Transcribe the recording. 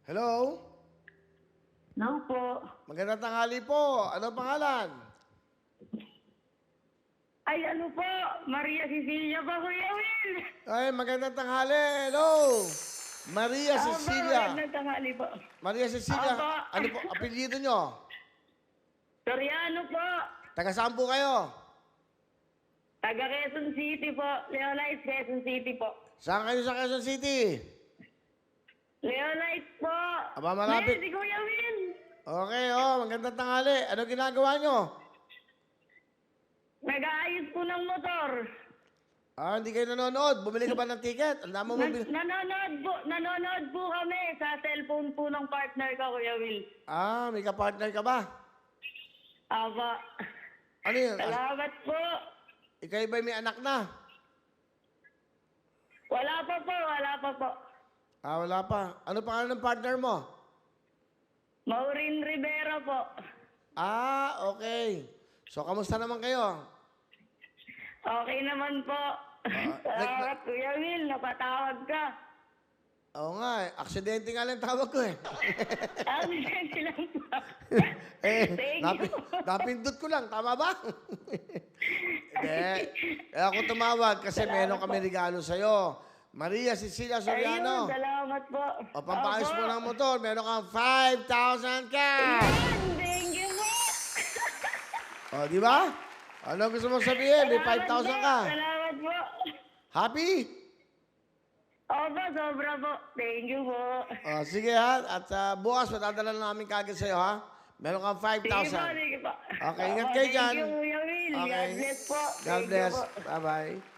Hello? No po. Magandang tanghali po. Ano pangalan? Ay, ano po? Maria Cecilia ba, Kuya Will? Ay, magandang tanghali. Hello? Maria Cecilia. Magandang tanghali po. Maria Cecilia. Opo. Ano po, apelyido nyo? Soriano po. Taga saan po kayo? Taga Quezon City po. Leonite, Quezon City po. Saan kayo sa Quezon City? Leonite po. Aba, malapit. Si Kuya Will. Okay, magandang tanghali. Ano ginagawa nyo? Nag-aayos po ng motor. Ah, hindi kayo nanonood. Bumili ka ba ng ticket? Ang dami mo Nanonood po kami sa cellphone po ng partner ko, Kuya Will. Ah, may kapartner ka ba? Aba. Ano yun? Salamat po. Ikaw ba may anak na? Wala pa po. Ah, wala pa. Ano pangalan ng partner mo? Maureen Rivera po. Ah, okay. So, kamusta naman kayo? Okay naman po. Salamat, Kuya Will. Napatawag ka. Oo nga, aksidente nga lang tawag ko eh. Absent lang po. Thank you. Napindot ko lang, tama ba? Hindi. Kaya ako tumawag kasi meron kami regalo sa'yo. Maria Cecilia Soriano. Ayun, salamat po. O, pampaayos mo ng motor, meron kang 5,000 cash. Ayun, thank you po. O, di ba? Ano gusto mong sabihin? May 5,000 ka. Salamat po. Happy? Opo, sobra po. Thank you po. O, sige ha. At bukas, matadala na namin kagad sa'yo ha. Meron kang 5,000. Sige po. Okay, ingat kayo dyan. Thank you, Kuya Will. Okay. God bless po. God Thank you bless. po. Bye-bye.